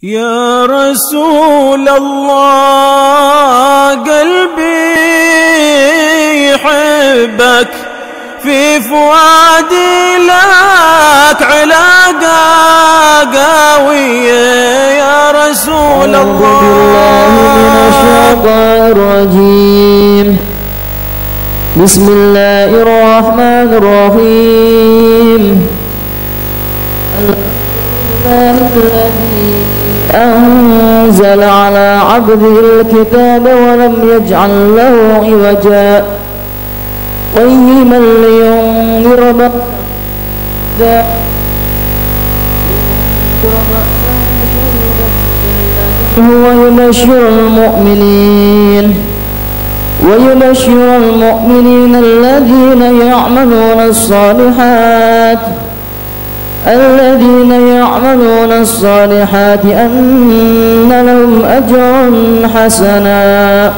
يا رسول الله قلبي يحبك في فؤادي لك علاقة قوية يا رسول الله. أعوذ بالله من الشيطان الرجيم. بسم الله الرحمن الرحيم. الذي أنزل على عبده الكتاب ولم يجعل له عوجا قيما لينذر بأسا ويبشر المؤمنين الذين يعملون الصالحات أن لهم أجرا حسنا.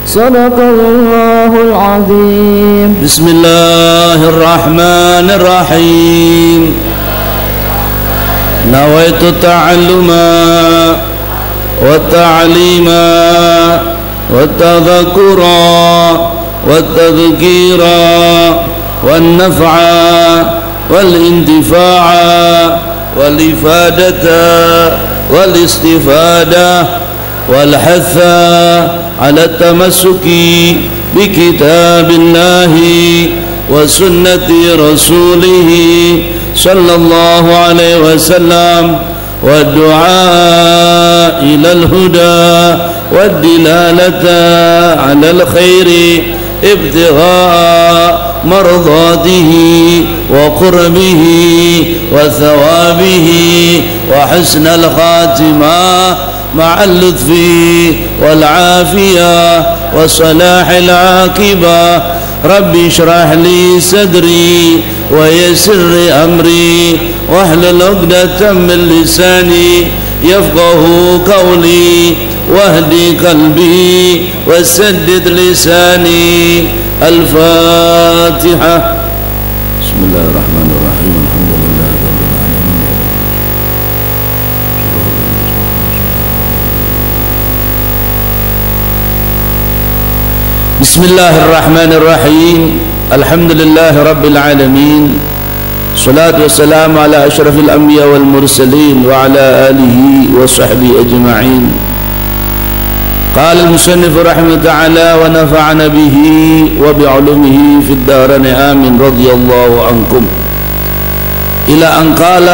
صدق الله العظيم. بسم الله الرحمن الرحيم. نويت التعلم والتعليم والتذكر والتذكير والنفع والانتفاع والإفادة والاستفادة والحث على التمسك بكتاب الله وسنة رسوله صلى الله عليه وسلم والدعاء إلى الهدى والدلالة على الخير ابتغاء مرضاته وقربه وثوابه وحسن الخاتمة مع اللطف والعافية وصلاح العاقبة. رب اشرح لي صدري ويسر أمري واحلل عقدة من لساني يفقه قولي واهدي قلبي وسدد لساني. الفاتحة. بسم الله الرحمن الرحيم. الحمد لله رب العالمين. بسم الله الرحمن الرحيم. الحمد لله رب العالمين. الصلاة والسلام على أشرف الأنبياء والمرسلين وعلى آله وصحبه أجمعين. قال المصنف رحمه تعالى ونفعنا به وبعلومه في الدارين آمين رضي الله عنكم. إلى أن قال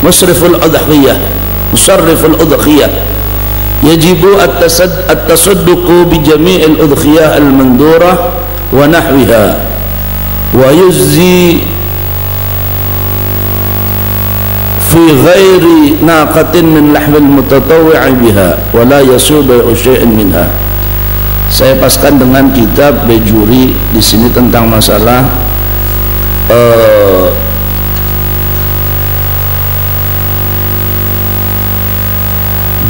مصرف الأضحية يجب التصدق بجميع الأضحية المندورة ونحوها ويجزي في غير ناقة من لحم المتطوع بها ولا يسوء بيع شيء منها. Saya paskan dengan kitab Bejuri di sini tentang masalah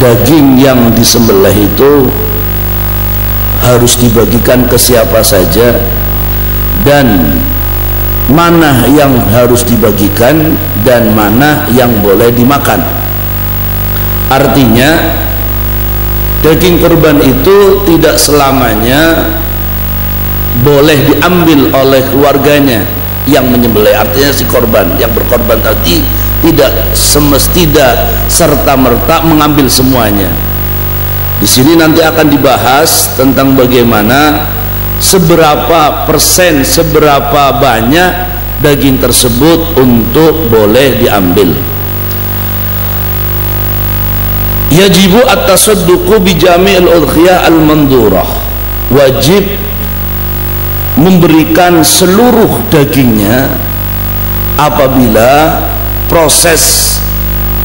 daging yang disembelih itu harus dibagikan ke siapa saja dan mana yang harus dibagikan dan mana yang boleh dimakan. Artinya daging kurban itu tidak selamanya boleh diambil oleh keluarganya yang menyembelih. Artinya si korban yang berkorban tadi tidak semestinya serta-merta mengambil semuanya. Di sini nanti akan dibahas tentang bagaimana seberapa persen, seberapa banyak daging tersebut untuk boleh diambil. Yajibu at-tasadduqu bi jami'il udhiyah al-mandurah. Wajib memberikan seluruh dagingnya apabila proses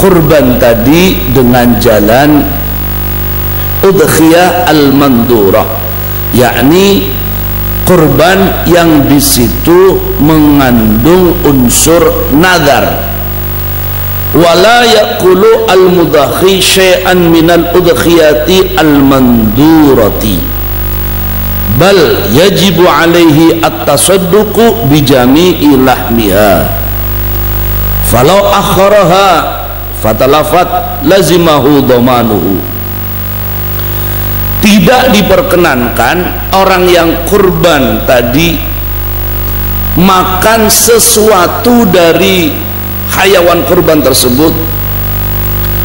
kurban tadi dengan jalan udhiyah al-mandurah, yakni kurban yang di situ mengandung unsur nadar. Wala yaqulu al-mudakhi syai'an minal udhiyati al-mandurati bal yajibu alaihi at-tasadduqu bi jami'i lahmiha falau akharaha fatalafat lazimahu dhamanuhu. Tidak diperkenankan orang yang kurban tadi makan sesuatu dari hayawan kurban tersebut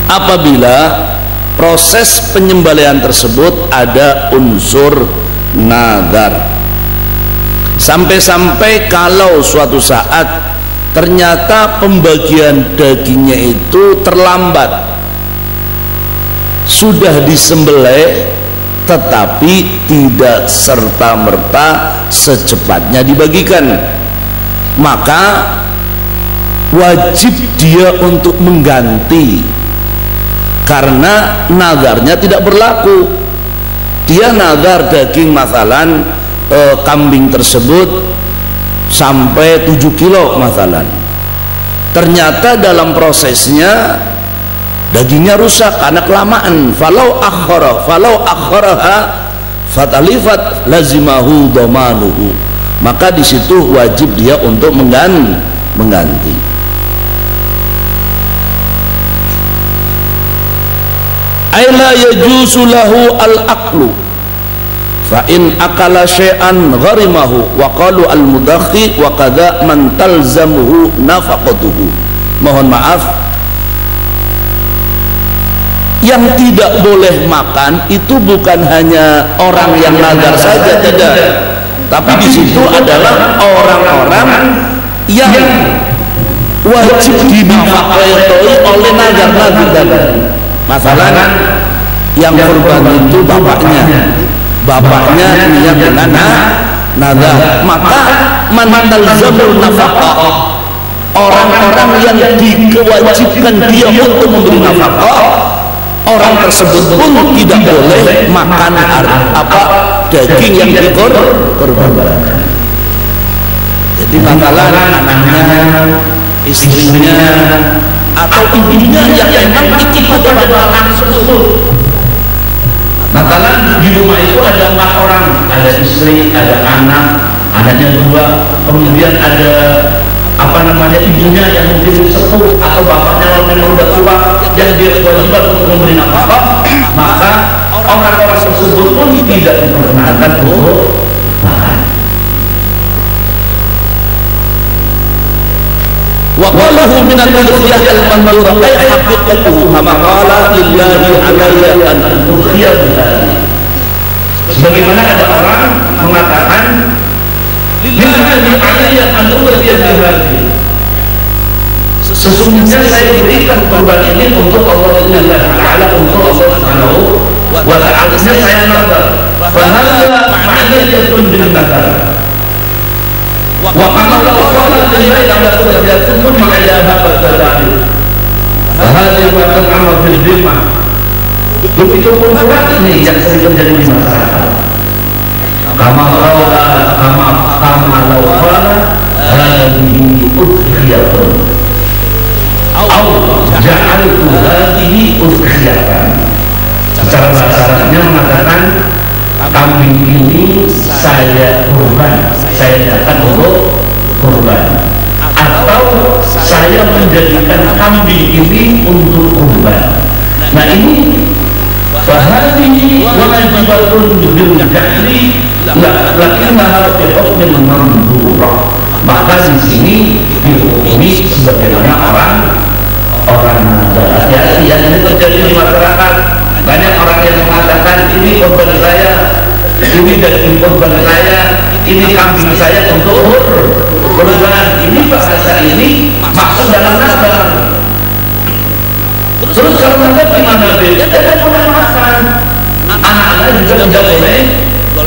apabila proses penyembelihan tersebut ada unsur nazar. Sampai-sampai kalau suatu saat ternyata pembagian dagingnya itu terlambat, sudah disembelih tetapi tidak serta-merta secepatnya dibagikan, maka wajib dia untuk mengganti karena nazarnya tidak berlaku. Dia nazar daging masalan kambing tersebut sampai 7 kilo masalan, ternyata dalam prosesnya dagingnya rusak karena kelamaan. Falau akharaha fatalifat lazimahu dhamanuhu, maka di situ wajib dia untuk mengganti. Aila yajuzu lahu al-aqlu fa in akala syai'an gharimahu wa qalu al-mudakhi wa kadha man talzamuhu nafaqatuhu. Mohon maaf, yang tidak boleh makan itu bukan hanya orang yang nazar saja, tidak, tapi di situ adalah orang-orang yang wajib dinafkahi oleh nazar-nazar tadi. Masalah yang kurban itu bapaknya niat dengan nazar, maka man talzamul nafaqah, orang-orang yang dikewajibkan dia untuk memberi nafkah, orang tersebut pun tidak boleh makan daging yang dikorbankan. Jadi masalah anaknya, istrinya, atau ibunya yang memang ikut pada barang tersebut. Masalah di rumah itu ada 4 orang, ada istri, ada anak, anaknya 2, kemudian ada ibunya yang mungkin sepuh atau bapaknya memang sudah tua yang dia kewajiban untuk memberi nafkah, maka orang-orang tersebut pun tidak diperkenankan untuk makan. Wa qalahu min al-udhiyah al-mandura ay haqiqatuhu kama qala lillahi alayya an udhiya bihi. Sebagaimana ada orang mengatakan lillahi alayya an udhiya bihi, sesungguhnya saya berikan kurban ini untuk Allah Taala, untuk Allah Subhanahu wa Ta'ala, saya nazar. Fa hadza ma'niyatun bil nazar. Wa qala Allah lillahi ala udhiyatin thumma ilaha badalil. Fa hadza wa ta'ama fil dhimma. Begitu pun surat ini yang sering terjadi di masyarakat. Kama law qala hadhihi udhiyatun ja'altu hadhihi udhiyatan. Secara bahasa Arabnya mengatakan kambing ini saya kurban, saya nyatakan untuk kurban, atau saya menjadikan kambing ini untuk kurban. Nah ini fahadihi wajibatun bil jahli lakinnaha bi hukmil mandhurah. Maka di sini dihukumi sebagaimana orang nazar. Hati-hati ya, ini terjadi di masyarakat. Banyak orang yang mengatakan ini korban saya, ini daging korban saya, ini kambing saya untuk kurban. Ini bahasa ini maksud dalam nazar. Terus kalau nazar gimana? Dia tidak boleh makan, anak-anak juga tidak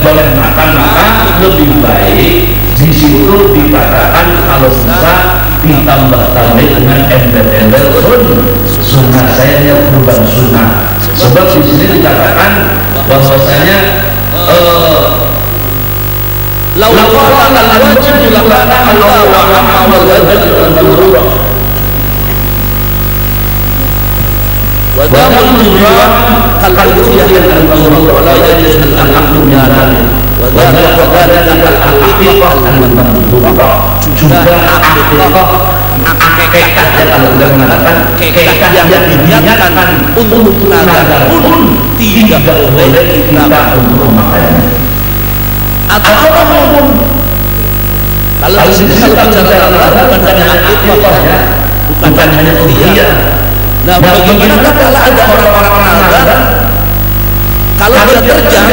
boleh makan. Maka lebih baik di situ dikatakan kalau bisa ditambah-tambah dengan embel-embel sunnah, saya kurban sunnah. Sebab di sini dikatakan bahwasanya lawaqan al-wajib dilakana Allah wa amma wal wajib al-dururah wa damul dururah kal-udhiyah al-dururah wa la yajuz al-aqlu min al-alim wa dzalika al-aqiqah al-mandurah. Juga aqiqah kekah ya, kalau kita mengatakan kekah yang diniatkan untuk nazar pun tidak boleh kita untuk memakannya. Atau apapun. Kalau di sini kalau bicara nazar bukan hanya akikah ya, bukan hanya dia. Nah, bagaimana kalau ada orang-orang nazar, kalau dia terjang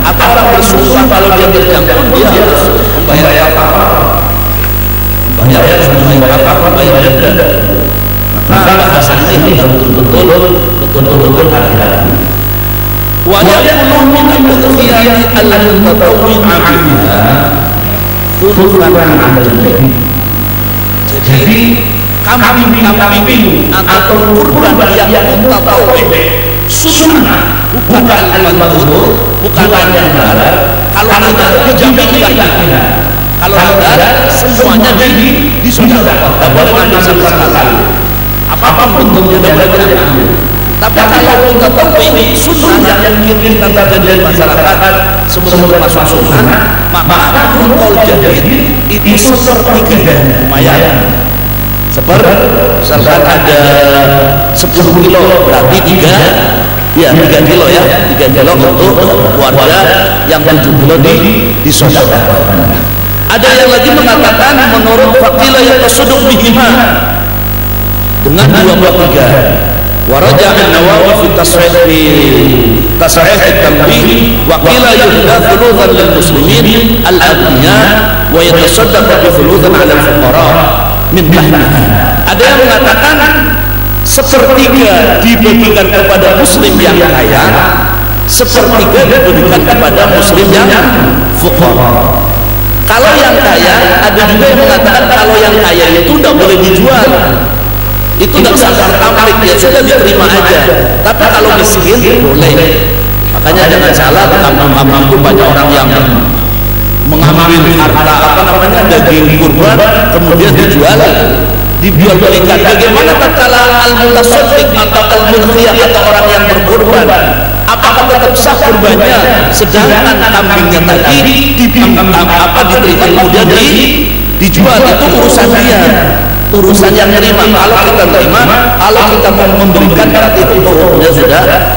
atau orang bersumpah kalau dia terjang pun dia harus membayar apa? Membayar denda. Maka bahasa ini harus betul-betul hati-hati. Wa yakunu min al-khiyari al-mutatawwi'a biha thuluthan al-jannah. Jadi kambing atau kurban yang mutatawwi' sunnah, bukan al-madhur, bukan yang halal. Kalau nazar dijamin tidak. Kalau nazar semuanya disodorkan, tidak boleh ngambil sama sekali. Apapun bentuknya tidak boleh diambil. Tapi kalau kita tahu ini sunnah yang mungkin kita terjadi di masyarakat sebelum masuk sunnah, maka kalau jadi itu sepertiga lumayan. Seperti misalkan ada 10 kilo berarti 3 kilo ya, 3 kilo untuk keluarga, yang 7 kilo disedekahkan. Ada yang lagi mengatakan menurut faqilah yang tasaddaq bihima dengan 2/3. Waraja an-Nawawi fi tasahih at-tanbih wa qila yuhda thuluthan lil muslimin al-aghniya wa yatasaddaq bi thuluthan 'ala al-fuqara min bahmiha. Ada yang mengatakan sepertiga dibagikan kepada muslim yang kaya, sepertiga diberikan kepada muslim yang fuqara. Kalau yang kaya, ada juga yang mengatakan kalau yang kaya itu tidak boleh dijual, itu tidak sadar tamlik, ya sudah diterima aja. Tapi kalau miskin boleh. Makanya jangan salah, kampung-kampung itu banyak orang yang mengambil harta daging kurban kemudian dijual belikan. Bagaimana tatkala al-mutasaddiq atau al-mudhiyah atau orang yang berkurban, apakah tetap sah kurbannya, sedangkan kambingnya tadi diterima kemudian dijual? Itu urusan dia, urusan yang terima. Kalau kita terima, kalau kita mau memberikan, berarti itu hukumnya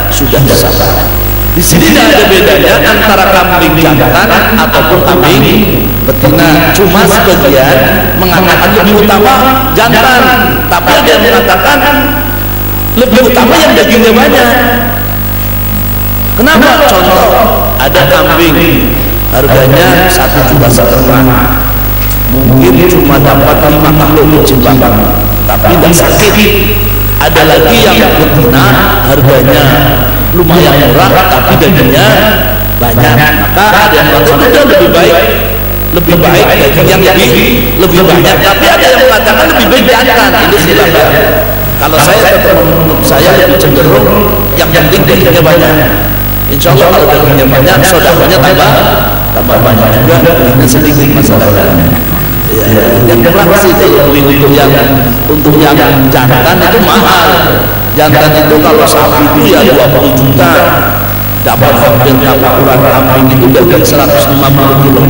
sudah sah. Di sini tidak ada bedanya antara kambing jantan ataupun kambing betina. Cuma sebagian mengatakan lebih utama jantan, tapi ada yang mengatakan lebih utama yang dagingnya banyak. Kenapa? Contoh, ada kambing harganya 1,5 juta, mungkin cuma dapat 5 kilo kecimbangan, tapi tidak sakit. Ada lagi yang betina harganya lumayan murah tapi dagingnya banyak. Maka ada yang mengatakan lebih baik daging yang lebih banyak, tapi ada yang mengatakan lebih baik jantan. Ini silakan. Kalau saya lebih cenderung yang penting dagingnya banyak. Insya Allah kalau dagingnya banyak, sedekahnya tambah banyak juga, dagingnya sedikit masalahnya. Ya, yang kelas itu untuk yang jantan itu mahal. Jantan itu kalau sapi itu ya 20 juta, dapat hampir ukuran kambing itu daging 150 kilo.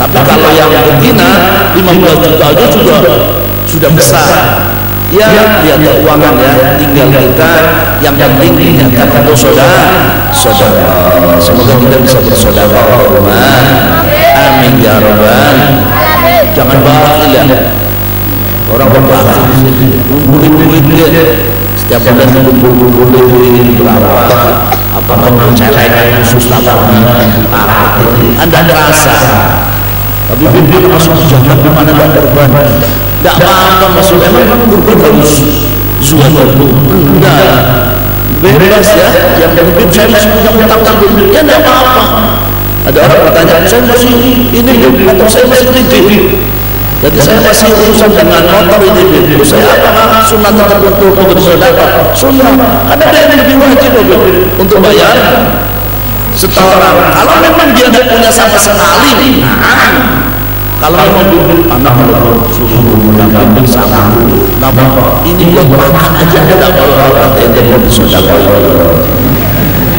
Tapi kalau yang betina 15 juta aja sudah besar. Ya, lihat keuangan ya, tinggal kita yang penting niatkan untuk saudara. Semoga kita bisa bersedekah. Amin ya rabbal. Jangan bakhil ya. Orang berbakhil kumpulin duit setiap bulan kumpulin berapa? Apa mau celeng khusus Anda merasa. Tapi bibir masuk jangan di mana ada kurban. Tidak apa-apa maksudnya, memang kurban harus zuhud dulu. Enggak, bebas ya. Yang penting saya masih punya utang dulu. Ya tidak apa-apa. Ada orang bertanya, saya masih ini atau saya masih kredit. Jadi saya masih urusan dengan motor ini. Saya apa sunnah tertentu untuk bersedekah? Sunnah. Ada yang lebih wajib untuk bayar setoran. Kalau memang dia tidak punya sama sekali, kalau memang anak suruh mengambil bersama, nama ini buat makan aja tidak kalau ada yang bersedekah.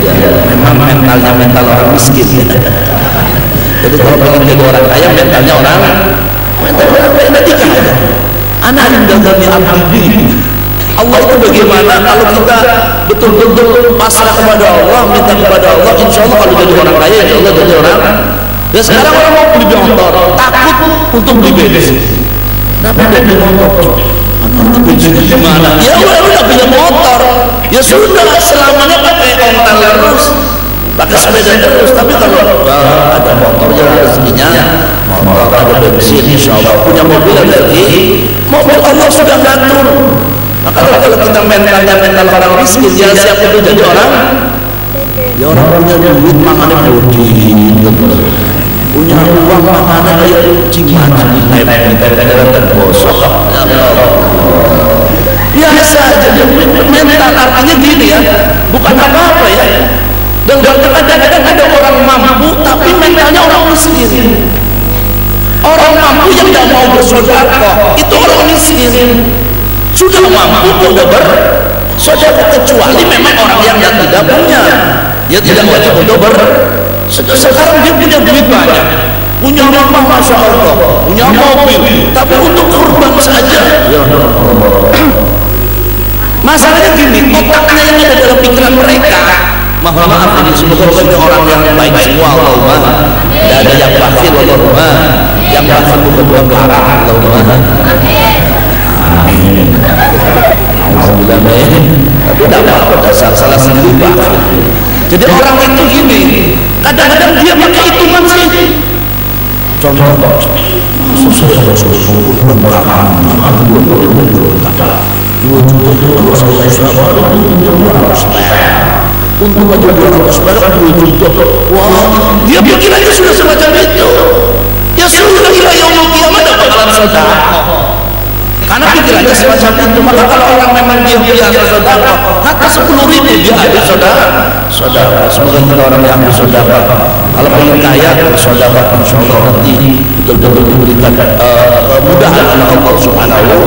Ya, memang mental orang miskin. Jadi kalau pengen jadi orang kaya, mental orang kaya nanti aja. Ana indadzani abdi. Allah itu bagaimana kalau kita betul-betul pasrah kepada Allah, minta kepada Allah, insya Allah kalau jadi orang kaya, insya Allah jadi orang. Dan sekarang orang mau beli motor, takut untuk beli bensin. Kenapa dia beli motor? Anak bensin gimana? Ya udah punya motor, ya sudah selamanya pakai ontel terus, pakai sepeda terus. Tapi kalau ada motornya rezekinya, motor ada bensin, insya Allah punya mobil lagi. Mobil Allah sudah ngatur. Maka kalau kita mental orang miskin, dia siap untuk jadi orang. Ya orang punya duit makanya bodi, punya uang makanya kayak kucing macam dan bosok. Biasa aja mental, artinya gini ya, bukan apa-apa ya. Dan kadang-kadang ada orang mampu tapi mentalnya orang miskin. Orang mampu yang tidak mau bersedekah itu orang miskin. Sudah mampu untuk bersedekah, kecuali memang orang yang tidak punya, dia tidak wajib untuk sekarang dia punya duit banyak, punya rumah masya Allah, punya mobil, tapi untuk kurban saja. Masalahnya gini, otaknya yang ada dalam pikiran mereka, maaf ini semoga banyak orang yang baik semua, Allahumma. Tidak ada yang bakhil, Allahumma. Yang bakhil bukan buang haram, Allahumma. Amin. Alhamdulillah. Tapi tidak apa-apa, dasar salah sendiri bakhil. Jadi orang itu gini, kadang-kadang dia pakai hitungan sih. Contoh, untuk aja 200 perak 2 juta. Wah, dia pikir aja sudah semacam itu. Ya sudah, ila yaumul qiyamah dapat pahala sedekah. Karena pikirannya semacam itu. Maka kalau orang memang dia biasa sedekah, kata 10.000 dia ada sedekah. Semoga kita orang yang bersedekah. Kalau pengen kaya bersedekah, insyaallah nanti betul-betul diberikan kemudahan oleh Allah Subhanahu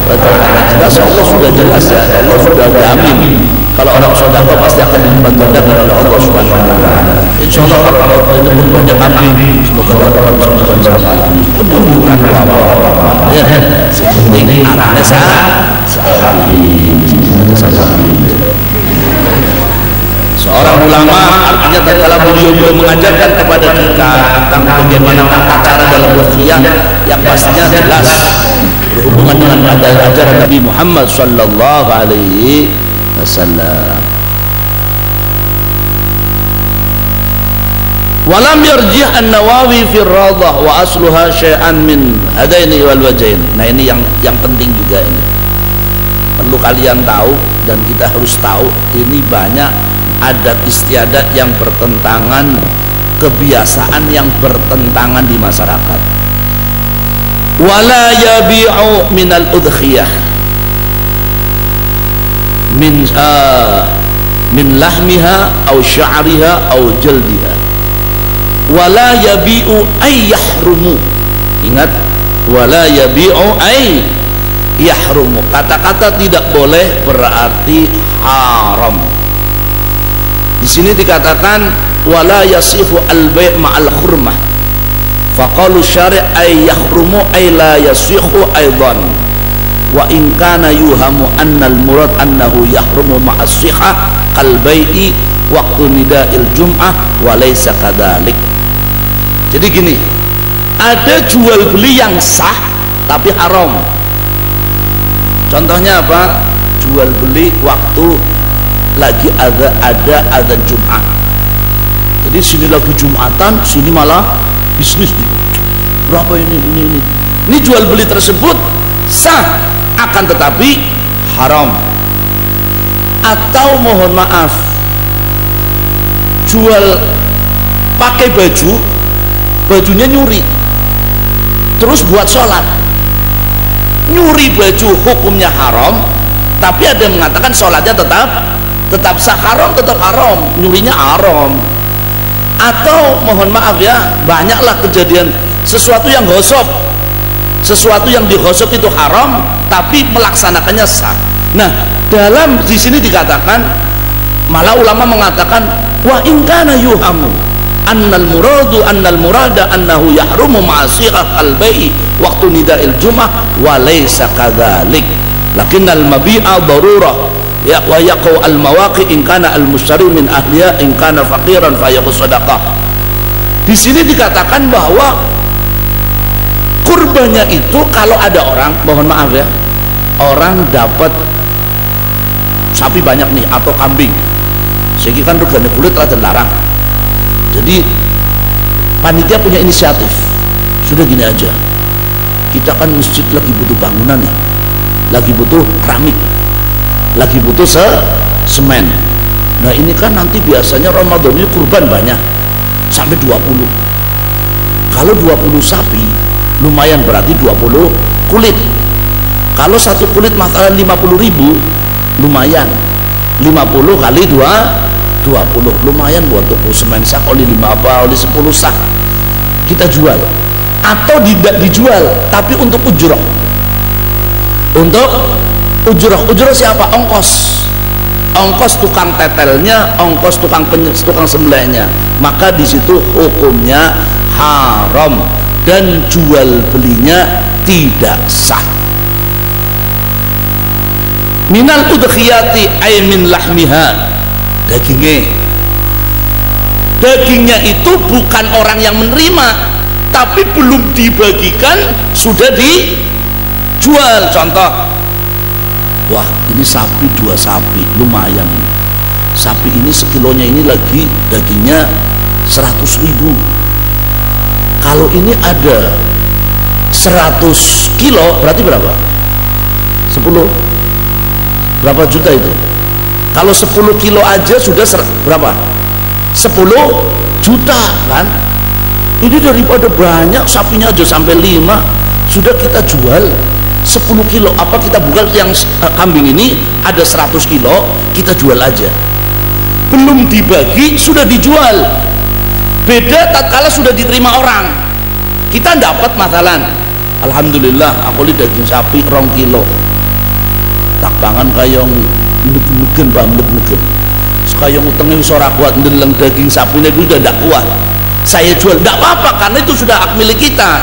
wa taala. Jelas Allah sudah jelas ya. Allah sudah jamin. Kalau orang sedekah pasti akan dibantu oleh Allah Subhanahu wa taala. Insyaallah kalau itu banyak amin. Semoga Allah bersama-sama. Ya, ini arahnya seorang ulama, artinya tatkala beliau mengajarkan kepada kita tentang bagaimana tata cara dalam berkhiyah yang pastinya jelas berhubungan dengan ajaran Nabi Muhammad sallallahu alaihi wasallam. Walam yarjih an-Nawawi fi Radah wa asluha syai'an min hadaini wal wajain. Nah ini yang penting juga ini. Perlu kalian tahu dan kita harus tahu, ini banyak adat istiadat yang bertentangan, kebiasaan yang bertentangan di masyarakat. Wala yabi'u minal udhiyah min lahmiha aw sya'riha aw jaldiha. Wala yabi'u ay yahrumu. Ingat, wala yabi'u ay yahrumu. Kata-kata tidak boleh berarti haram. Di sini dikatakan wala yasihu al-bai' ma'al khurmah. Faqalu syari' ay yahrumu ay la yasihu aidan. Wa in kana yuhamu annal murad annahu yahrumu ma'as sihah kal bai'i waqtu nida'il jum'ah wa laysa kadzalik. Jadi gini, ada jual beli yang sah tapi haram. Contohnya apa? Jual beli waktu lagi ada adzan Jumat. Jadi sini lagi Jumatan, sini malah bisnis. Berapa ini? Ini jual beli tersebut sah, akan tetapi haram. Atau mohon maaf, jual pakai bajunya nyuri, terus buat sholat. Nyuri baju hukumnya haram, tapi ada yang mengatakan sholatnya tetap sah. Haram tetap haram, nyurinya haram. Atau mohon maaf ya, banyaklah kejadian sesuatu yang gosok, sesuatu yang digosok itu haram, tapi melaksanakannya sah. Nah, dalam di sini dikatakan, malah ulama mengatakan wa in kana yuhamu, annal murada annahu yahrumu ma'asiyah al-bai'i waktu nida'il jum'ah wa laysa kadzalik lakinnal mabi'a darurah ya wa yaqau al-mawaqi in kana al-mushtari min ahliya in kana faqiran fa yaqus sadaqah. Di sini dikatakan bahwa kurbannya itu kalau ada orang, mohon maaf ya, orang dapat sapi banyak nih atau kambing, sehingga kan regane kulit rada larang. Jadi panitia punya inisiatif, sudah gini aja, kita kan masjid lagi butuh bangunan nih, lagi butuh keramik, lagi butuh semen. Nah ini kan nanti biasanya Ramadan ini kurban banyak sampai 20. Kalau 20 sapi lumayan, berarti 20 kulit. Kalau satu kulit masalah 50.000 lumayan, 50 kali 20 lumayan buat toko semen sak oli 5 apa oli 10 sak kita jual, atau tidak dijual tapi untuk ujroh. Untuk ujroh siapa? Ongkos tukang tetelnya, ongkos tukang sembelihnya, maka di situ hukumnya haram dan jual belinya tidak sah. Minal udhiyati ay min lahmiha, dagingnya itu bukan orang yang menerima tapi belum dibagikan sudah dijual. Contoh, wah ini sapi 2 sapi lumayan ini, sapi ini sekilonya ini lagi dagingnya 100.000. kalau ini ada 100 kilo berarti berapa? 10 berapa juta itu? Kalau 10 kilo aja sudah berapa? 10 juta kan? Ini daripada banyak sapinya aja sampai 5 sudah kita jual 10 kilo. Apa kita buka yang kambing ini ada 100 kilo kita jual aja, belum dibagi sudah dijual. Beda tatkala sudah diterima orang, kita dapat masalan, alhamdulillah aku li daging sapi 2 kilo tak pangan kayong negen paham negen kayong utangnya wis ora kuat ndeleng daging sapinya itu udah tidak kuat, saya jual, tidak apa-apa karena itu sudah hak milik kita.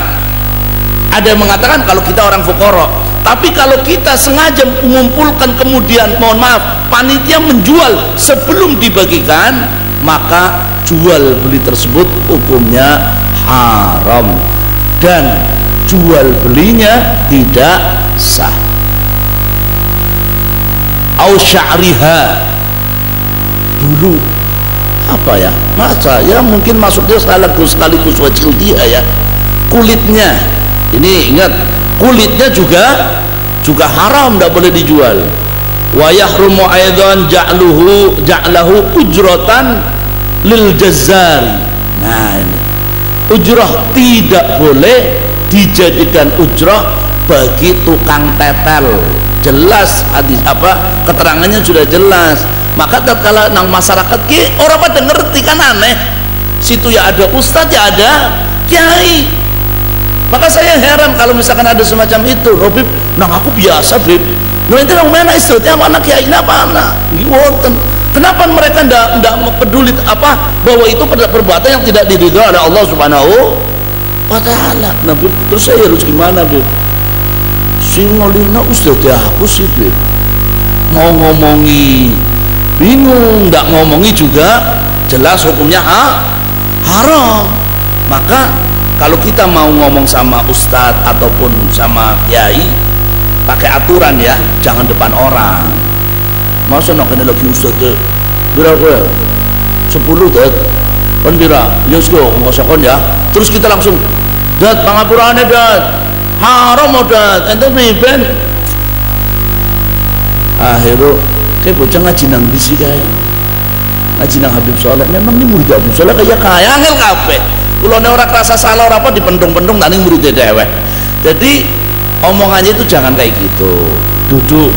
Ada yang mengatakan kalau kita orang fuqara, tapi kalau kita sengaja mengumpulkan kemudian mohon maaf panitia menjual sebelum dibagikan, maka jual beli tersebut hukumnya haram dan jual belinya tidak sah. Au sya'riha, dulu apa ya, masa ya mungkin maksudnya sekaligus wajil dia ya, kulitnya ini ingat, kulitnya juga haram, tidak boleh dijual. Wa yahrumu aidan ja'lahu ujratan lil jazzari. Nah ini ujrah tidak boleh dijadikan ujrah bagi tukang tetel. Jelas hadis apa keterangannya sudah jelas. Maka tatkala nang masyarakat ki orang pada ngerti kan aneh, situ ya ada ustadz ya ada kiai. Maka saya heran kalau misalkan ada semacam itu. Oh Bib, nang aku biasa Bib, nah itu nang mana istirahatnya mana kiai apa anak giwoten. Kenapa mereka ndak peduli apa bahwa itu perbuatan yang tidak diridhoi oleh Allah Subhanahu wa taala. Nah Bib, terus saya harus gimana Bib? Sing ngolihna ustadz aku sih Bib, mau ngomongi bingung, ndak ngomongi juga jelas hukumnya haram. Maka kalau kita mau ngomong sama ustadz ataupun sama kiai pakai aturan ya, jangan depan orang. Masa nak kena lagi ustadz bira gue 10 dat kan bira yosgo ngosokon ya, terus kita langsung dat pangapurane dat haram dat ente miben akhirnya kayak bocah ngaji nang disi kayak ngaji nang Habib Soleh. Memang ini murid Habib Soleh kayak angel kabeh. Kalau orang kerasa salah apa dipendung-pendung tadi muridnya dewek. Jadi omongannya itu jangan kayak gitu. Duduk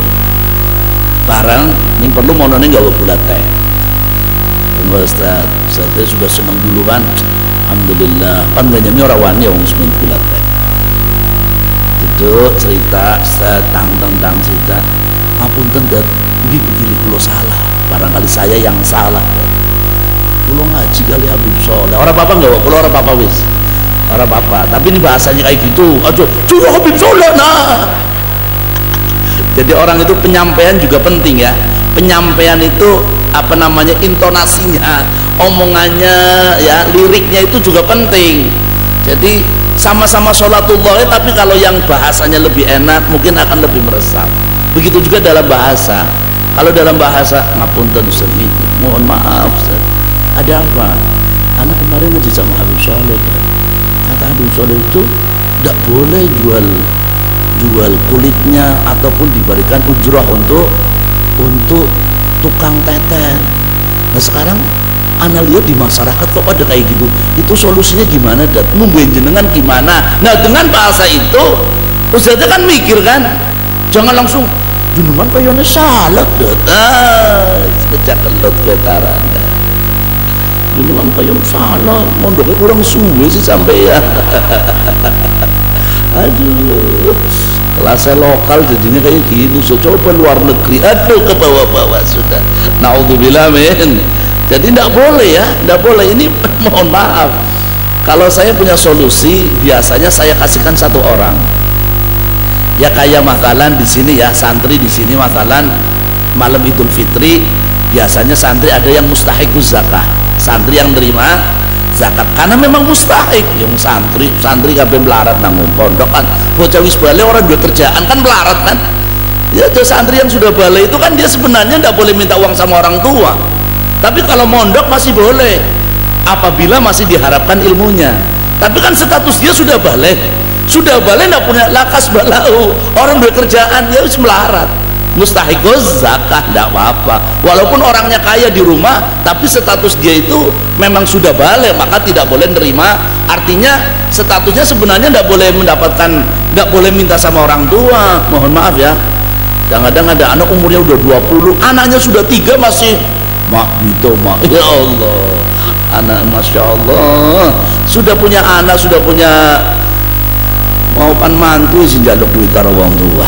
bareng, ini perlu monone nggak bulat teh. Ustaz, saya sudah senang dulu kan. Alhamdulillah. Kan gak nyami orang wani yang semen bulat teh. Duduk cerita, tang cerita. Ngapunten dat, begini kulo salah. Barangkali saya yang salah. Kulo ngaji kali Habib Soleh. Orang apa enggak? Kulo orang apa wis. Orang apa. Tapi ini bahasanya kayak gitu. Aduh, suruh Habib Soleh. Nah. Jadi orang itu penyampaian juga penting ya. Penyampaian itu apa namanya, intonasinya, omongannya ya, liriknya itu juga penting. Jadi sama-sama sholatullah, tapi kalau yang bahasanya lebih enak mungkin akan lebih meresap. Begitu juga dalam bahasa. Kalau dalam bahasa, ngapunten Ustaz, mohon maaf Ustaz, ada apa? Anak kemarin ngaji sama Habib Soleh kan? Kata Habib Soleh itu tidak boleh jual kulitnya ataupun diberikan ujrah untuk tukang tetel. Nah sekarang anak lihat di masyarakat kok pada kayak gitu. Itu solusinya gimana? Dan nungguin jenengan gimana? Nah dengan bahasa itu Ustaznya kan mikir kan, jangan langsung jenengan kayaknya salah deh. Sejak kelut betaran jenengan kayaknya salah, mondoknya kurang suwe sih sampai ya. Aduh, kelasnya lokal jadinya kayak gini. So coba luar negeri, aduh ke bawah-bawah sudah. Naudzubillah min. Jadi tidak boleh ya, tidak boleh. Ini mohon maaf. Kalau saya punya solusi, biasanya saya kasihkan satu orang. Ya kayak makalan di sini ya, santri di sini makalan malam Idul Fitri, biasanya santri ada yang mustahikuz zakah. Santri yang terima zakat karena memang mustahik. Yang santri kabeh melarat nang pondok kan, bocah wis balik orang dua kerjaan kan melarat kan ya. Santri yang sudah balik itu kan dia sebenarnya tidak boleh minta uang sama orang tua, tapi kalau mondok masih boleh apabila masih diharapkan ilmunya. Tapi kan status dia sudah balik tidak punya lakas balau, orang dua kerjaan, ya wis melarat, mustahikuz zakah, tidak apa-apa. Walaupun orangnya kaya di rumah, tapi status dia itu memang sudah balik, maka tidak boleh nerima. Artinya statusnya sebenarnya tidak boleh mendapatkan, tidak boleh minta sama orang tua. Mohon maaf ya, kadang-kadang ada anak umurnya udah 20, anaknya sudah 3 masih mak gitu mak. Ya Allah, anak masya Allah sudah punya anak, sudah punya mau pan mantu sih jaluk duit karo wong tua.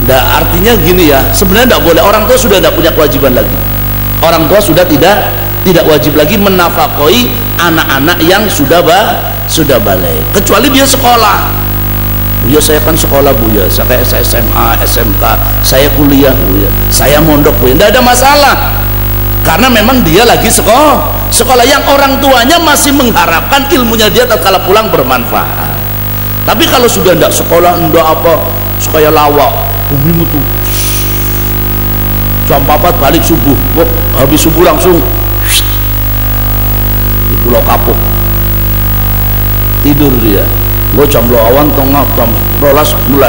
Nah, artinya gini ya, sebenarnya tidak boleh. Orang tua sudah tidak punya kewajiban lagi. Orang tua sudah tidak wajib lagi menafkahi anak-anak yang sudah balik, kecuali dia sekolah. Bu ya, saya kan sekolah Bu ya, saya SMA, SMK, saya kuliah Bu ya, saya mondok Bu ya, tidak ada masalah. Karena memang dia lagi sekolah yang orang tuanya masih mengharapkan ilmunya dia tatkala pulang bermanfaat. Tapi kalau sudah tidak sekolah, tidak apa, supaya lawak bumi tuh jam 4 balik subuh, habis subuh langsung di Pulau Kapuk tidur dia. Gue jam awan tengah jam 12 mulai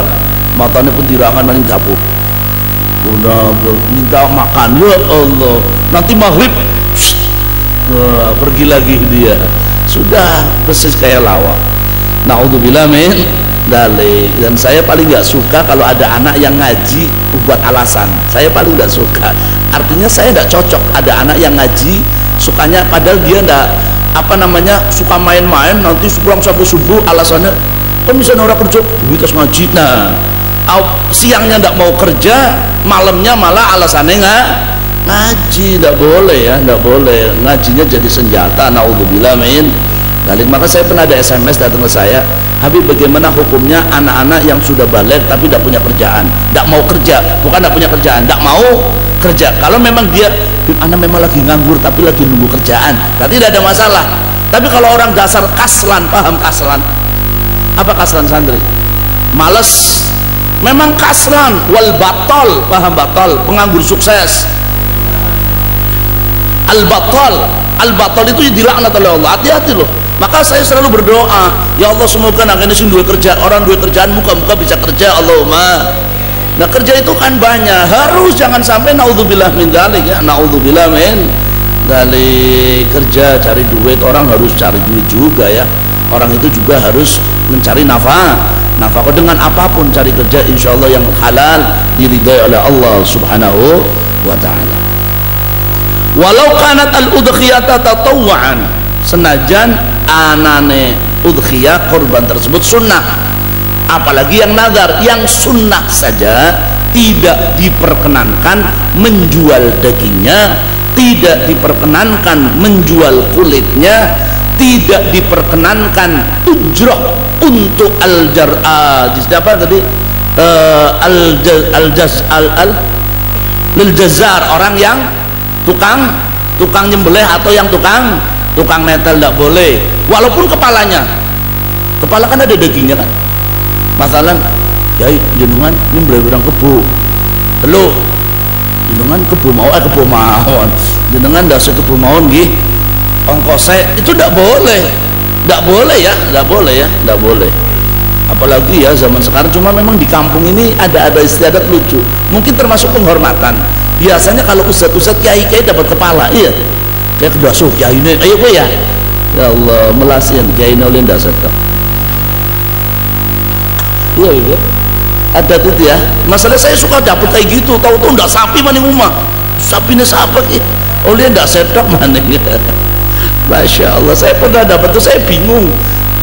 matanya pentirangan maning dapur, udah minta makan. Ya Allah, nanti maghrib pergi lagi dia, sudah persis kayak lawak. Naudzubillah min dalik. Dan saya paling nggak suka kalau ada anak yang ngaji buat alasan. Saya paling nggak suka. Artinya saya nggak cocok ada anak yang ngaji sukanya padahal dia nggak apa namanya suka main-main, nanti pulang sampai subuh alasannya kan bisa orang kerja duit terus ngaji. Nah siangnya nggak mau kerja, malamnya malah alasannya nggak ngaji. Nggak boleh ya, nggak boleh. Ngajinya jadi senjata. Naudzubillah min dalik. Maka saya pernah ada SMS datang ke saya, Habib bagaimana hukumnya anak-anak yang sudah balik tapi tidak punya kerjaan, tidak mau kerja, bukan tidak punya kerjaan, tidak mau kerja. Kalau memang dia anak memang lagi nganggur tapi lagi nunggu kerjaan, berarti tidak ada masalah. Tapi kalau orang dasar kaslan, paham kaslan? Apa kaslan santri? Males, memang kaslan. Wal batol, paham batol? Penganggur sukses. Al batol itu dilaknat oleh Allah. Hati-hati loh. Maka saya selalu berdoa, ya Allah semoga anak sing dua kerja, orang dua kerjaan muka-muka bisa kerja, Allahumma. Nah kerja itu kan banyak, harus jangan sampai naudzubillah min dzalik ya, naudzubillah min dzalik. Kerja cari duit, orang harus cari duit juga ya. Orang itu juga harus mencari nafkah dengan apapun, cari kerja insya Allah yang halal, diridhai oleh Allah subhanahu wa ta'ala. Walau kanat al-udhiyata tatawwa'an, senajan anane udhiyah korban tersebut sunnah, apalagi yang nazar, yang sunnah saja tidak diperkenankan menjual dagingnya tidak diperkenankan menjual kulitnya, tidak diperkenankan ujrah untuk apa tadi, al-jazar, orang yang tukang nyembelih atau yang tukang netel, tidak boleh, walaupun kepala kan ada dagingnya kan. Masalah Kiai jenengan nyembelih orang kebo, telu jenengan kebo mawon, jenengan dasar kebo mawon nggih, ongkosnya itu tidak boleh ya, tidak boleh. Apalagi ya zaman sekarang. Cuma memang di kampung ini ada istiadat lucu, mungkin termasuk penghormatan. Biasanya kalau ustadz kiai dapat kepala, iya kayak kedasuh kiai ini, ayo gue ya Allah melasin kiai nolin dasar tak, iya ada tuh ya. Masalah saya suka dapat kayak gitu, tahu-tahu ndak sapi maning rumah, sapinya siapa ki oleh ndak sedok maning. Masya Allah, saya pernah dapat tuh, saya bingung,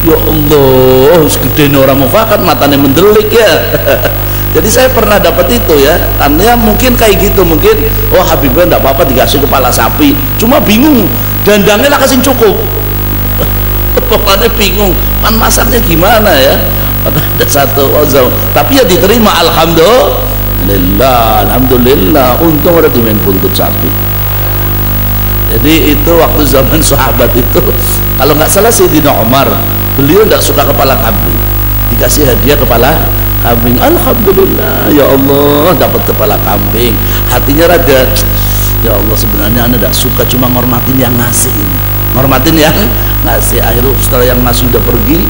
ya Allah segede orang mufakat matanya mendelik ya. Jadi saya pernah dapat itu ya, karena mungkin kayak gitu, mungkin oh Habibnya ndak apa-apa dikasih kepala sapi, cuma bingung dandangnya lah kasih cukup. Pokoknya bingung pan masaknya gimana ya. Ada satu wazam, tapi ya diterima, alhamdulillah, untung ada dimain buntut sapi. Jadi itu waktu zaman sahabat itu, kalau nggak salah Sayyidina Umar, beliau nggak suka kepala kambing, dikasih hadiah kepala kambing, alhamdulillah ya Allah dapat kepala kambing, hatinya rada, ya Allah sebenarnya anda nggak suka, cuma ngormatin yang ngasih ini, ngormatin yang ngasih. Akhirnya setelah yang ngasih udah pergi,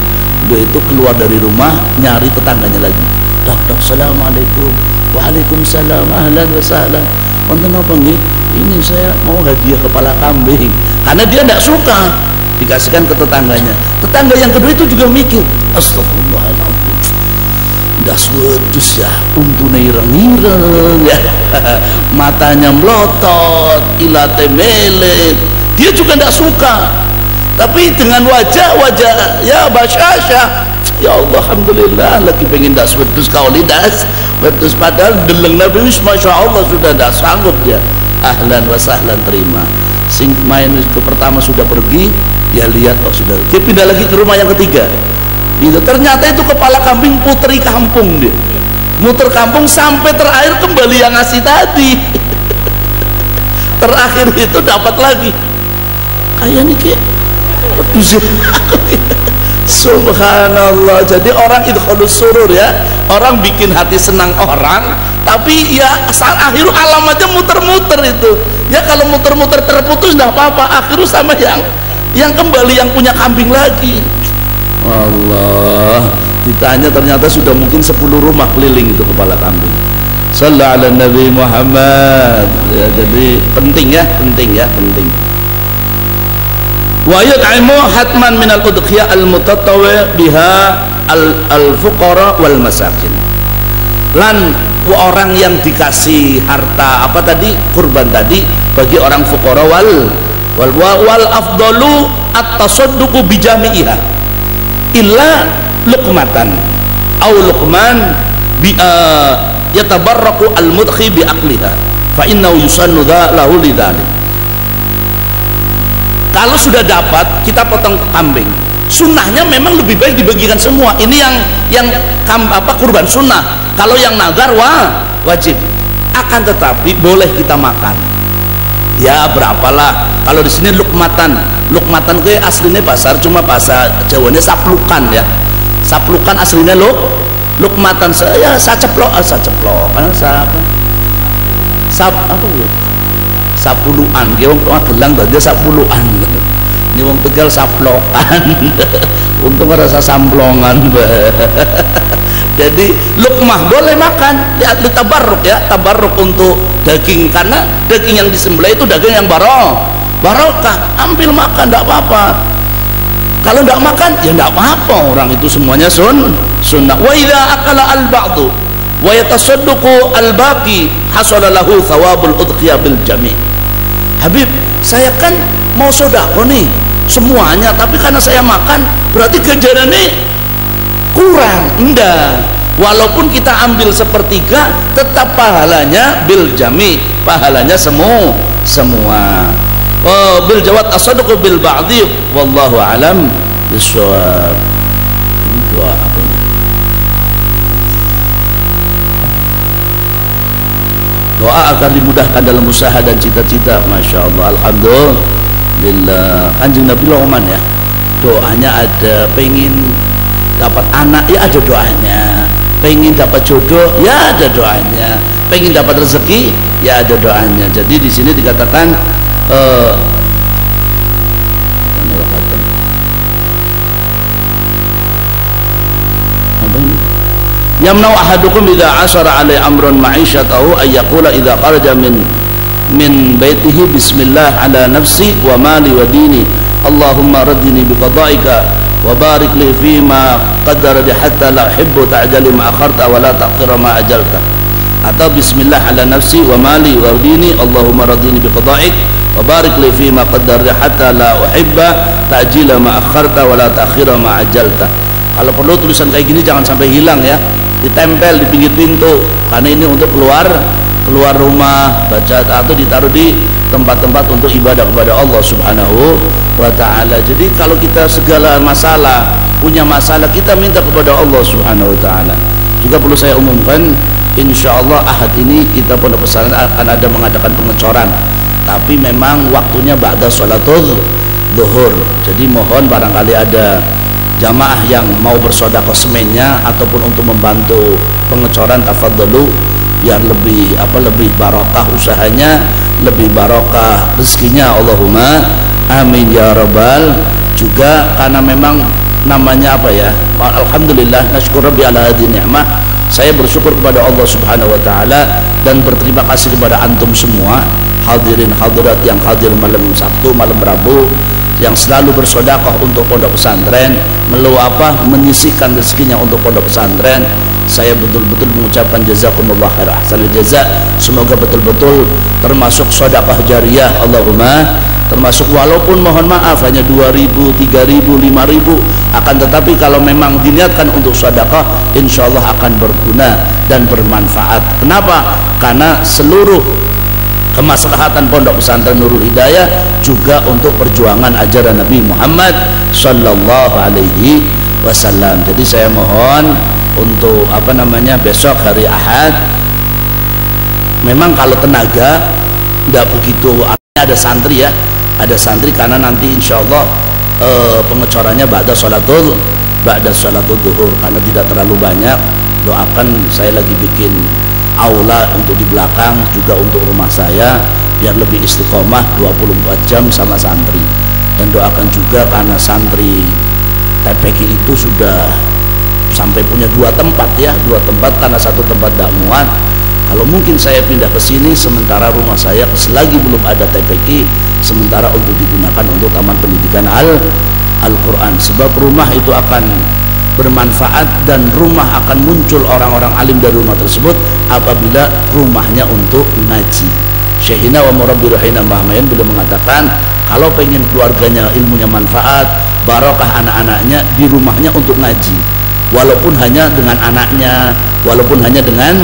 dia itu keluar dari rumah nyari tetangganya lagi, dok assalamualaikum, waalaikumsalam, ahlan wa sahlan, wonten apa nggih, ini saya mau hadiah kepala kambing, karena dia tidak suka, dikasihkan ke tetangganya. Tetangga yang kedua itu juga mikir, astagfirullahaladzim, das wedus ya, untune ireng-ireng ya, matanya melotot, ilate melet, dia juga tidak suka. Tapi dengan wajah ya basyasya, ya Allah alhamdulillah, lagi pengen das wedus kauli das wedus, padahal deleng Nabi masya Allah sudah tidak sanggup dia. Ahlan wa sahlan, terima. Sing main itu pertama sudah pergi, dia lihat oh sudah, dia pindah lagi ke rumah yang ketiga. Itu ternyata itu kepala kambing putri kampung, dia muter kampung sampai terakhir kembali yang ngasih tadi. Terakhir itu dapat lagi kayak nih kayak subhanallah. Jadi orang itu khalus surur ya, orang bikin hati senang orang, tapi ya saat akhir alamatnya muter-muter itu ya. Kalau muter-muter terputus enggak apa-apa, akhirnya sama yang kembali yang punya kambing lagi. Allah, ditanya ternyata sudah mungkin 10 rumah keliling itu kepala kambing. Sallallahu ala Nabi Muhammad ya. Jadi penting. Wa yut'imu hatman minal udhiyah al-mutatawwi biha al-fuqara wal masakin. Lan orang yang dikasih harta apa tadi, kurban tadi, bagi orang fuqara wal afdalu at-tasadduqu bi jami'iha illa luqmatan aw luqman bi yatabarraku al-mudhi bi aqliha fa innahu yusannu lahu lidzalik. Kalau sudah dapat, kita potong kambing, sunnahnya memang lebih baik dibagikan semua. Ini yang kurban sunnah. Kalau yang nazar wajib. Akan tetapi boleh kita makan. Ya berapalah. Kalau di sini lukmatan ke aslinya pasar, cuma bahasa Jawanya saplukan ya. Saplukan aslinya lukmatan. Saya saceplok. Apa ya? Sapuluan, dia wong Gelang tadi sapuluan, ini wong Tegal saplokan. Untung rasa samplongan. Jadi lukmah boleh makan, lihat tabarruk ya, tabarruk untuk daging, karena daging yang disembelih itu daging yang barokah, ambil makan tidak apa-apa. Kalau tidak makan ya tidak apa-apa, orang itu semuanya sunnah. Wa idza akala al-ba'du wa yatasadduqu al-baqi hasala lahu thawabul udhiyah bil jami'. Habib, saya kan mau sodako nih semuanya, tapi karena saya makan berarti ganjarannya kurang. Enggak, Walaupun kita ambil sepertiga, tetap pahalanya bil jami, pahalanya semua. Oh, bil jawad as-sadaqu bil ba'dhi, wallahu alam bissawab. Ini doa apa ini? Doa agar dimudahkan dalam usaha dan cita-cita. Masya Allah, alhamdulillah. Kanjeng Nabi Oman ya, doanya ada, pengen dapat anak ya ada doanya, pengen dapat jodoh ya ada doanya, pengen dapat rezeki ya ada doanya. Jadi di sini dikatakan yamna'u ahadukum idza asara alai amrun ma'isyatahu ay yaqula idza kharaja min baitihi bismillah ala nafsi wa mali wa dini Allahumma raddini biqada'ika wa barik li fima qaddara li hatta la uhibbu ta'jali ma akharta wa la ta'khira ma ajalta, atau bismillah ala nafsi wa mali wa dini Allahumma raddini biqada'ik wa barik li fima qaddara li hatta la uhibba ta'jila ma akharta wa la ta'khira ma ajalta. Kalau perlu tulisan kayak gini jangan sampai hilang ya, ditempel di pinggir pintu, karena ini untuk keluar rumah, baca atau ditaruh di tempat-tempat untuk ibadah kepada Allah Subhanahu wa ta'ala. Jadi kalau kita segala masalah, punya masalah, kita minta kepada Allah Subhanahu wa ta'ala. Juga perlu saya umumkan, insya Allah ahad ini kita Pondok Pesantren akan ada mengadakan pengecoran, tapi memang waktunya ba'da sholatul zuhur. Jadi mohon barangkali ada jamaah yang mau bersedekah semennya ataupun untuk membantu pengecoran, tafadhalu, biar lebih barokah usahanya, lebih barokah rezekinya, Allahumma amin ya rabbal. Juga karena memang namanya apa ya, alhamdulillah, nasyukur rabbi ala hadhihi ni'mah, saya bersyukur kepada Allah Subhanahu wa ta'ala dan berterima kasih kepada antum semua hadirin hadirat yang hadir malam Sabtu, malam Rabu, yang selalu bersedekah untuk pondok pesantren, menyisihkan rezekinya untuk pondok pesantren. Saya betul-betul mengucapkan jazakumullah khair ahsanul jaza. Semoga betul-betul termasuk sedekah jariyah, Allahumma, termasuk walaupun mohon maaf hanya 2.000, 3.000, 5.000, akan tetapi kalau memang diniatkan untuk sedekah, insyaallah akan berguna dan bermanfaat. Kenapa? Karena seluruh kemaslahatan pondok pesantren Nurul Hidayah juga untuk perjuangan ajaran Nabi Muhammad sallallahu alaihi wasallam. Jadi saya mohon untuk besok hari Ahad, memang kalau tenaga tidak begitu, ada santri ya, ada santri, karena nanti insyaallah pengecorannya ba'da sholatul zuhur, karena tidak terlalu banyak. Doakan, saya lagi bikin aula untuk di belakang juga untuk rumah saya biar lebih istiqomah 24 jam sama santri. Dan doakan juga karena santri TPQ itu sudah sampai punya 2 tempat ya, 2 tempat, karena 1 tempat tidak muat. Kalau mungkin saya pindah ke sini sementara rumah saya selagi belum ada TPQ, sementara untuk digunakan untuk taman pendidikan Al-Quran, sebab rumah itu akan bermanfaat dan rumah akan muncul orang-orang alim dari rumah tersebut apabila rumahnya untuk ngaji. Syekhina wa murabbi rahina Mahmayan beliau mengatakan, kalau pengen keluarganya ilmunya manfaat, barokah anak-anaknya, di rumahnya untuk ngaji, walaupun hanya dengan anaknya, walaupun hanya dengan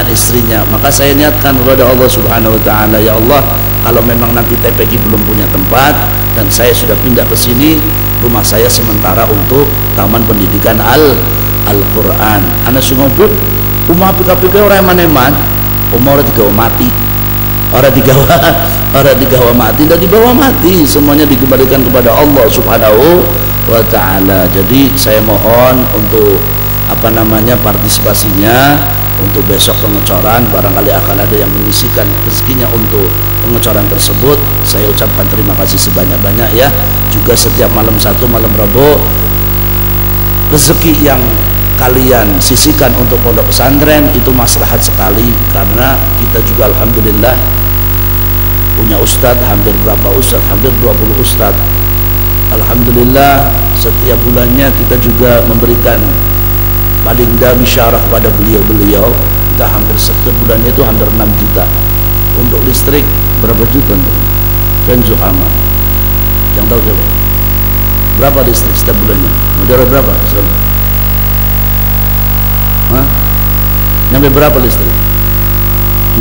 istrinya. Maka saya niatkan kepada Allah Subhanahu wa ta'ala, ya Allah, kalau memang nanti TPQ belum punya tempat dan saya sudah pindah ke sini, rumah saya sementara untuk taman pendidikan Al-Quran. Anak sungguh umah PKPK orang eman-eman, umah orang digawa mati, orang digawa mati, dan dibawa mati, semuanya dikembalikan kepada Allah Subhanahu wa ta'ala. Jadi saya mohon untuk partisipasinya untuk besok pengecoran, barangkali akan ada yang mengisikan rezekinya untuk pengecoran tersebut. Saya ucapkan terima kasih sebanyak-banyak ya. Juga setiap malam Sabtu, malam Rabu, rezeki yang kalian sisihkan untuk pondok pesantren itu maslahat sekali, karena kita juga alhamdulillah punya ustadz, hampir 20 ustadz. Alhamdulillah setiap bulannya kita juga memberikan paling dah bisyarah pada beliau-beliau. Kita hampir setiap bulannya itu hampir 6 juta. Untuk listrik berapa juta untuk Kenzo Aman? Yang tahu siapa? Berapa listrik setiap bulannya? Modal berapa? Nyampe berapa listrik?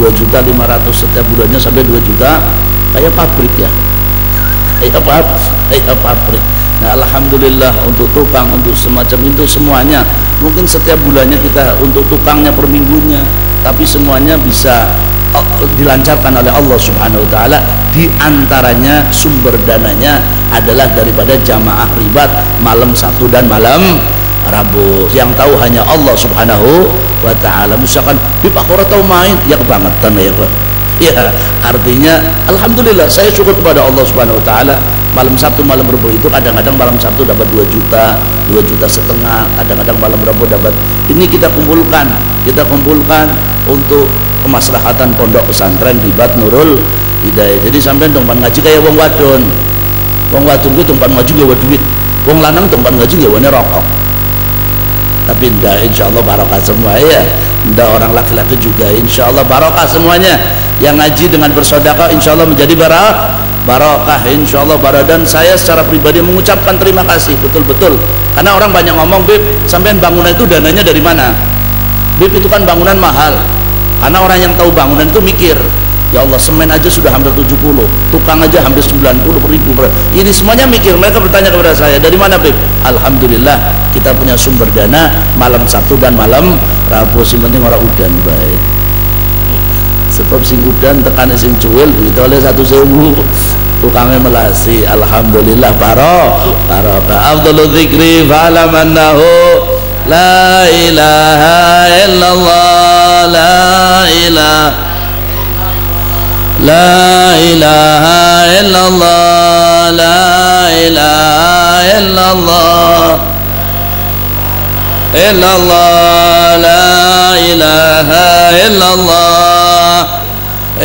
2.500.000 setiap bulannya, sampai 2 juta. Kayak pabrik ya, kayak pabrik. Nah, alhamdulillah untuk tukang, untuk semacam itu semuanya. Mungkin setiap bulannya kita untuk tukangnya per minggunya, tapi semuanya bisa dilancarkan oleh Allah Subhanahu wa taala. Di antaranya sumber dananya adalah daripada jamaah ribat malam Sabtu dan malam Rabu. Yang tahu hanya Allah Subhanahu wa taala. Misalkan Bib aku tahu main, ya kebangetan ya. Ya, artinya alhamdulillah saya syukur kepada Allah Subhanahu wa taala. Malam Sabtu malam Rabu itu kadang-kadang malam Sabtu dapat 2 juta, 2,5 juta, kadang-kadang malam Rabu dapat. Ini kita kumpulkan untuk kemaslahatan pondok pesantren Ribat Nurul Hidayah. Jadi sampean tempat ngaji kayak wong wadon. Wong wadon ku tempat ngaji gawe duit. Wong lanang tempat ngaji gawane rokok. Tapi ndak, insyaallah barokah semua ya. Ndak orang laki-laki juga insyaallah barokah semuanya. Yang ngaji dengan bersedekah insyaallah menjadi barokah insyaallah. Dan saya secara pribadi mengucapkan terima kasih betul-betul. Karena orang banyak ngomong, Bib, sampean bangunan itu dananya dari mana? Bib, itu kan bangunan mahal. Karena orang yang tahu bangunan itu mikir, ya Allah, semen aja sudah hampir 70, tukang aja hampir 90.000. Ini semuanya mikir. Mereka bertanya kepada saya, dari mana, Bib? Alhamdulillah kita punya sumber dana malam Sabtu dan malam Rabu. Sing penting orang udan baik. Sebab sing udan tekan sing cuil duit oleh 1.000, tukangnya melasi. Alhamdulillah barokah. Afdhalul dzikri fa'lam annahu la ilaha illallah, la ilaha illallah, la ilaha illallah, la ilaha illallah,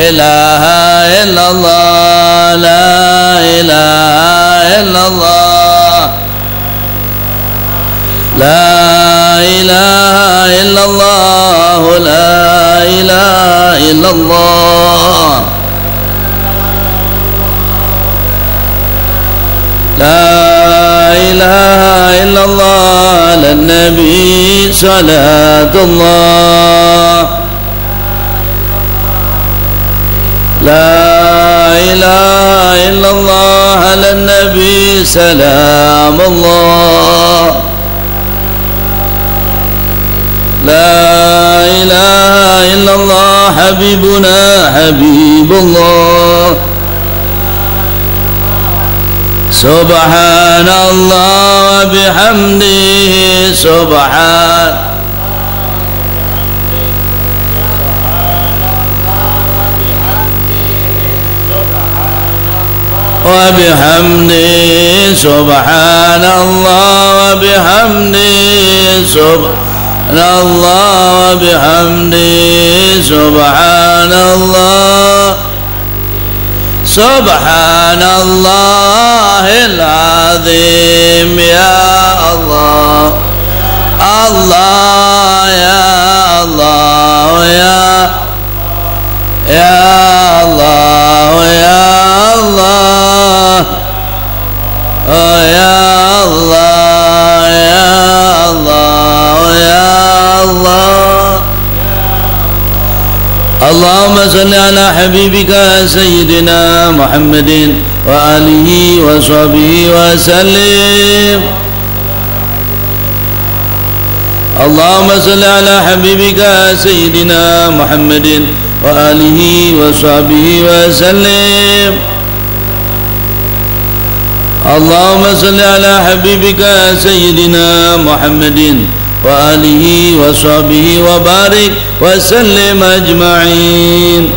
ilaha illallah, la ilaha illallah, la ilaha illallah, la ilaha illallah, la ilaha illallah, lan nabi salatullah, la ilaha illallah, lan nabi salamullah, la ilaha illallah, habibuna habibullah, subhanallah wa bihamdihi subhanallah wa bihamdihi subhanallah wa bihamdihi subhanallahil azim. Ya Allah, Allah ya Allah, ya Allah, ya Allah, oh ya Allah, ya Allah, ya Allah. Allahumma salli ala habibika sayyidina Muhammadin wa alihi wa sahbihi wa sallim. Allahumma salli ala habibika sayyidina Muhammadin wa alihi wa sahbihi wa sallim. Allahumma salli ala habibika sayyidina Muhammadin wa alihi wa sahbihi wa barik wa sallim ajma'in.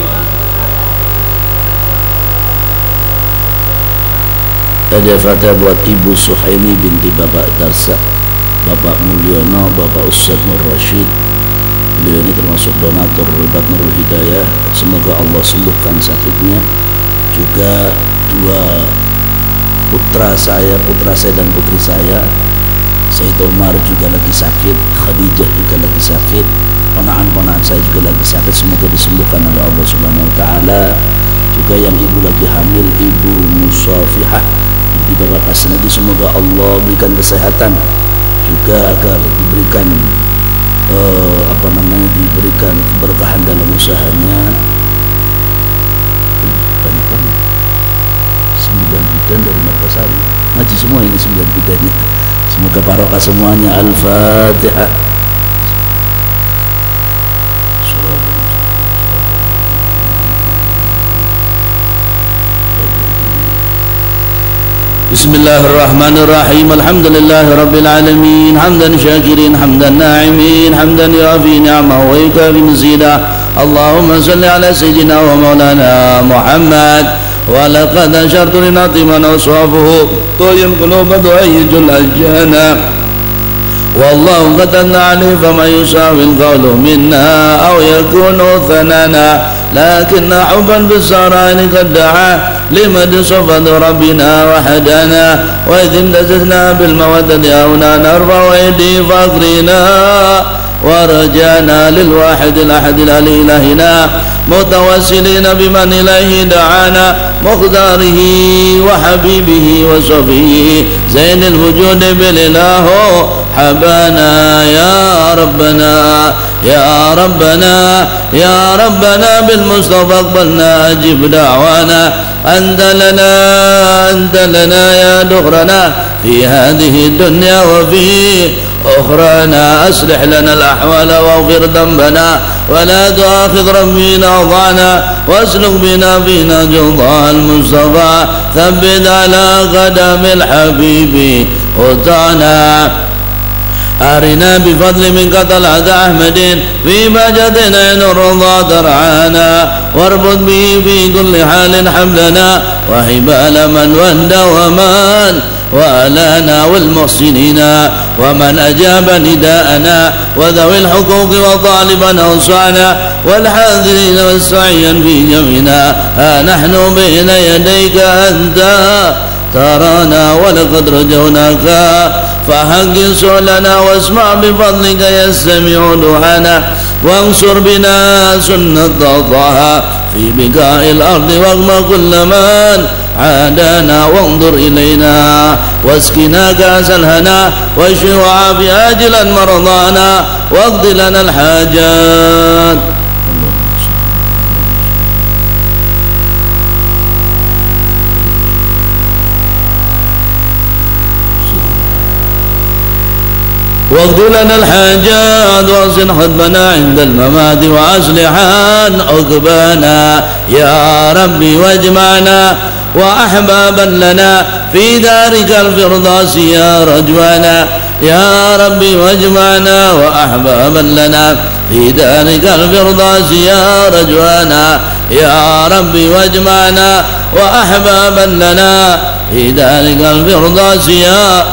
Ada Fatihah buat Ibu Suhaimi binti Bapak Darsa, Bapak Mulyono, Bapak Ustaz Nur Rashid. Beliau ini termasuk donatur Ribat Nurul Hidayah. Semoga Allah sembuhkan sakitnya. Juga 2 putra saya dan putri saya, Said Umar juga lagi sakit, Khadijah juga lagi sakit, ponaan-ponaan saya juga lagi sakit. Semoga disembuhkan oleh Allah Subhanahu wa taala. Juga yang ibu lagi hamil, Ibu Musafihah di Bapak Kasnadi, semoga Allah berikan kesehatan juga agar diberikan diberikan keberkahan dalam usahanya. Banyak banget 9 bidan dari Margasari, ngaji semua ini 9 bidannya. Semoga barokah semuanya. Al-Fatihah. Bismillahirrahmanirrahim. Alhamdulillahi rabbil alamin, hamdan syakirin, hamdan na'imin, hamdan yuafi ni'amahu wa yukafi mazidah. Allahumma salli ala sayyidina wa maulana Muhammad. Wa laqad ashartu linatiman awsafuhu tuyul quluba du'ayyijul ajana. Wallahu qatanna alayhi fama yusawil qawlu minna aw yakunu thanana. Lakinna hubban bisarani qad da'a لمد صفد ربنا وحدنا وإذ امتززنا بالمودة هنا نرفع أيدي فقرنا ورجعنا للواحد الأحد الإلهنا متوسلين بمن إليه دعانا مقداره وحبيبه وصفيه زين الوجود بالإله حبانا يا ربنا يا ربنا يا ربنا بالمصطفى اقبلنا أجب دعوانا أنت لنا يا دخرنا في هذه الدنيا وفي أخرانا. أصلح لنا الأحوال واغفر ذنبنا ولا تؤاخذ ربنا ضعنا واسلك بنا فينا جوضاء المصطفى ثبت على قدم الحبيب وطعنا. أرنا بفضل منك طلعت أحمد في بهجتنا عين الرضا ترعانا واربط به في كل حال حملنا وحبال من وندى ومن وآلانا والمحسنين ومن أجاب نداءنا وذوي الحقوق وطالبا أوصانا والحاضرين والسعيا في جمعنا. ها نحن بين يديك أنت ترانا ولقد رجوناك فحق سؤلنا واسمع بفضلك يستمع دعانا وانصر بنا سنة طه في بقاء الأرض واغم كل من عادانا وانظر إلينا واسقنا كأس الهنا واشف وعافي آجلا مرضانا واقض لنا الحاجات. واغفر لنا الحاجات واغسل حدبنا عند الممات وأصلحان عقبانا يا ربي واجمعنا وأحبابا لنا في دارك الفردوس يا رجوانا. يا ربي واجمعنا وأحبابا لنا في دارك الفردوس يا رجوانا. يا ربي واجمعنا وأحبابا لنا في دارك الفردوس يا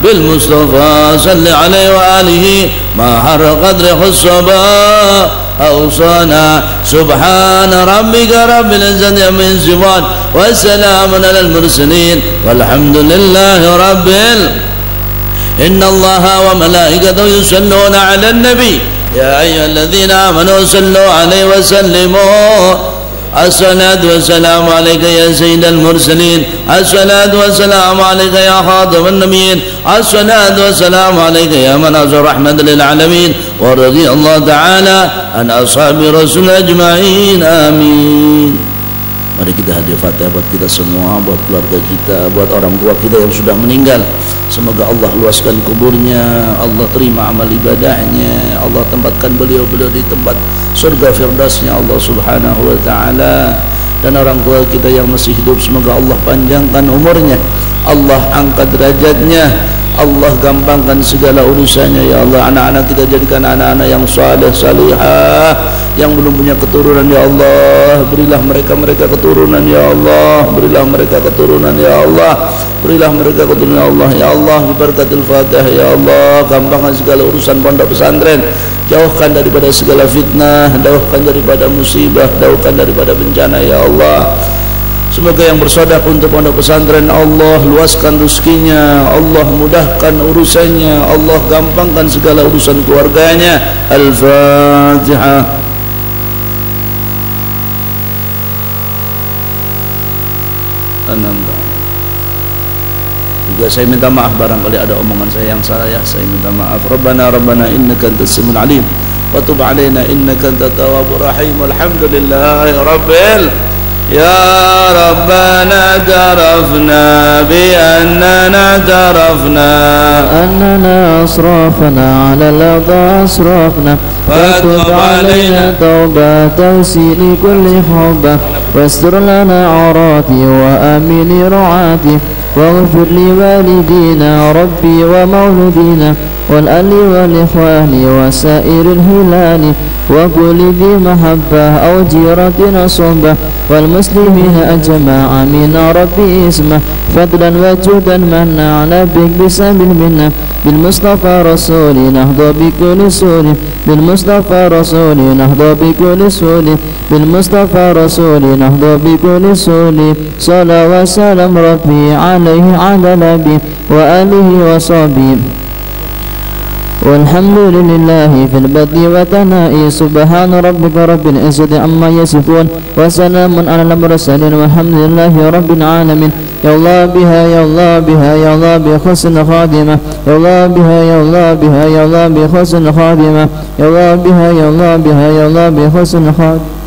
بالمصطفى صل عليه وآله ما حر قدره الصبا أوصانا. سبحان ربك رب العزة عما يصفون والسلام على المرسلين والحمد لله رب إن الله وملائكته يصلون على النبي يا أيها الذين آمنوا صلوا عليه وسلموا. الصلاة والسلام عليك يا سيد المرسلين. الصلاة والسلام عليك يا خاتم النبيين. الصلاة والسلام عليك يا مناصر رحمة للعالمين. ورضي الله تعالى عن أصحاب رسول أجمعين آمين. Mari kita hadir Fatihah buat kita semua, buat keluarga kita, buat orang tua kita yang sudah meninggal. Semoga Allah luaskan kuburnya, Allah terima amal ibadahnya, Allah tempatkan beliau-beliau di tempat surga firdausnya Allah subhanahu wa ta'ala. Dan orang tua kita yang masih hidup, semoga Allah panjangkan umurnya, Allah angkat derajatnya, Allah gampangkan segala urusannya ya Allah. Anak-anak kita jadikan anak-anak yang saleh salihah, yang belum punya keturunan ya Allah, berilah mereka keturunan ya Allah, berilah mereka keturunan ya Allah, berilah mereka keturunan ya Allah. Ya Allah, berkatil Fatihah ya Allah, gampangkan segala urusan pondok pesantren, jauhkan daripada segala fitnah, jauhkan daripada musibah, jauhkan daripada bencana ya Allah. Semoga yang bersedekah untuk pondok pesantren Allah luaskan rezekinya, Allah mudahkan urusannya, Allah gampangkan segala urusan keluarganya. Al-Fatihah. Juga saya minta maaf barangkali ada omongan saya yang salah ya, saya minta maaf. Rabbana innaka antas samiul alim wa tub alaina innaka antat tawwabur rahim. Walhamdulillahi rabbil ya Rabbana tarafna bi annana asrafna ala al-adha asrafna fatub alaina taubatan sili kulli hubba wastur lana aurati wa amini ru'ati واغفر لوالدينا ربي ومولدينا والأهل والإخوان وسائر الهلال وكل ذي محبة أو جيرة صحبة والمسلمين أجمع من ربي اسمه فضلا وجودا منعنا بك بسبب المنة بالمصطفى رسول نهضى بكل سول بالمصطفى رسول نهضى بكل سول بالمصطفى رسول نهضى بكل سول صلى وسلم ربي عليه على نبي وآله وصحبه والحمد لله في البدء وتنائي سبحان ربك رب العزة عما يصفون وسلام على المرسلين والحمد لله رب العالمين. يا الله بها يا الله بها يا الله بحسن خادمة يا الله بها يا الله بها يا الله بحسن خادمة يا الله بها يا الله بها يا الله بحسن خادمة.